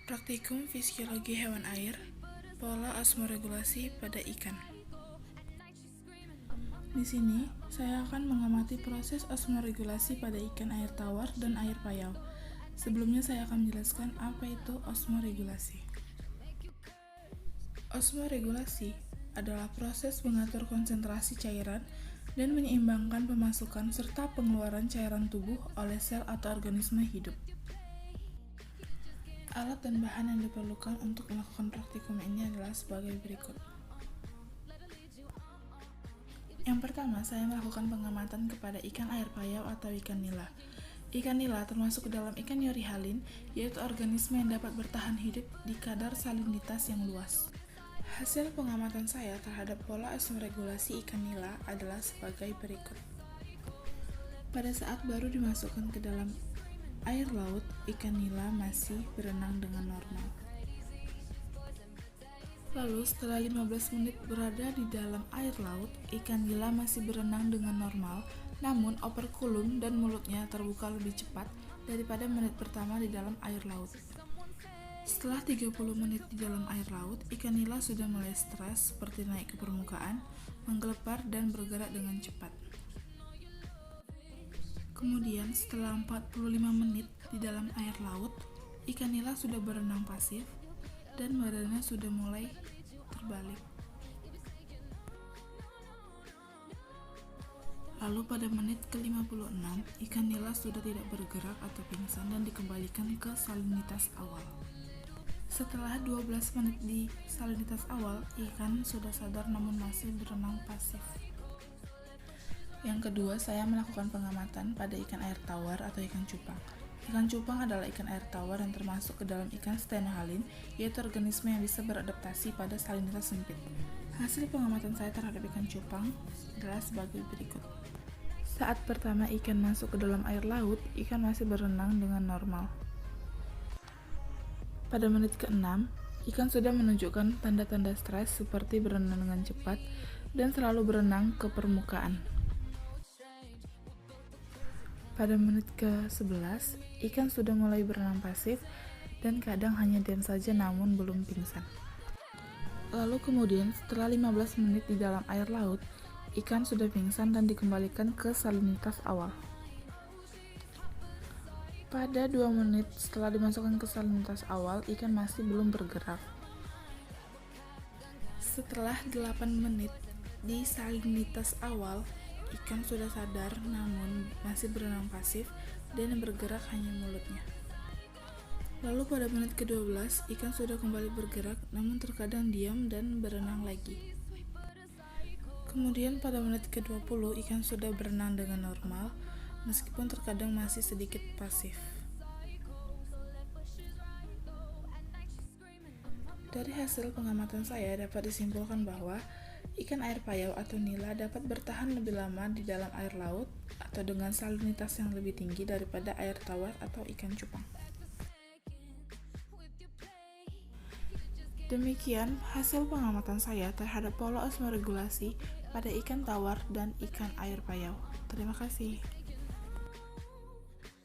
Praktikum Fisiologi Hewan Air, Pola Osmoregulasi pada Ikan. Di sini, saya akan mengamati proses osmoregulasi pada ikan air tawar dan air payau. Sebelumnya saya akan menjelaskan apa itu osmoregulasi. Osmoregulasi adalah proses mengatur konsentrasi cairan dan menyeimbangkan pemasukan serta pengeluaran cairan tubuh oleh sel atau organisme hidup. Alat dan bahan yang diperlukan untuk melakukan praktikum ini adalah sebagai berikut. Yang pertama, saya melakukan pengamatan kepada ikan air payau atau ikan nila. Ikan nila termasuk ke dalam ikan Euryhalin, yaitu organisme yang dapat bertahan hidup di kadar salinitas yang luas. Hasil pengamatan saya terhadap pola osmoregulasi ikan nila adalah sebagai berikut. Pada saat baru dimasukkan ke dalam air laut, ikan nila masih berenang dengan normal. Lalu setelah 15 menit berada di dalam air laut, ikan nila masih berenang dengan normal, namun operkulum dan mulutnya terbuka lebih cepat daripada menit pertama di dalam air laut. Setelah 30 menit di dalam air laut, ikan nila sudah mulai stres seperti naik ke permukaan, menggelepar dan bergerak dengan cepat. Kemudian setelah 45 menit di dalam air laut, ikan nila sudah berenang pasif dan badannya sudah mulai terbalik. Lalu pada menit ke-56, ikan nila sudah tidak bergerak atau pingsan dan dikembalikan ke salinitas awal. Setelah 12 menit di salinitas awal, ikan sudah sadar namun masih berenang pasif. Yang kedua, saya melakukan pengamatan pada ikan air tawar atau ikan cupang. Ikan cupang adalah ikan air tawar yang termasuk ke dalam ikan Stenohalin, yaitu organisme yang bisa beradaptasi pada salinitas sempit. Hasil pengamatan saya terhadap ikan cupang adalah sebagai berikut. Saat pertama ikan masuk ke dalam air laut, ikan masih berenang dengan normal. Pada menit ke-6, ikan sudah menunjukkan tanda-tanda stres seperti berenang dengan cepat dan selalu berenang ke permukaan. Pada menit ke-11, ikan sudah mulai berenang pasif dan kadang hanya diam saja namun belum pingsan. Lalu kemudian setelah 15 menit di dalam air laut, ikan sudah pingsan dan dikembalikan ke salinitas awal. Pada 2 menit setelah dimasukkan ke salinitas awal, ikan masih belum bergerak. Setelah 8 menit di salinitas awal, ikan sudah sadar namun masih berenang pasif dan yang bergerak hanya mulutnya. Lalu pada menit ke-12, ikan sudah kembali bergerak namun terkadang diam dan berenang lagi. Kemudian pada menit ke-20, ikan sudah berenang dengan normal meskipun terkadang masih sedikit pasif. Dari hasil pengamatan saya dapat disimpulkan bahwa ikan air payau atau nila dapat bertahan lebih lama di dalam air laut atau dengan salinitas yang lebih tinggi daripada air tawar atau ikan cupang. Demikian hasil pengamatan saya terhadap pola osmoregulasi pada ikan tawar dan ikan air payau. Terima kasih.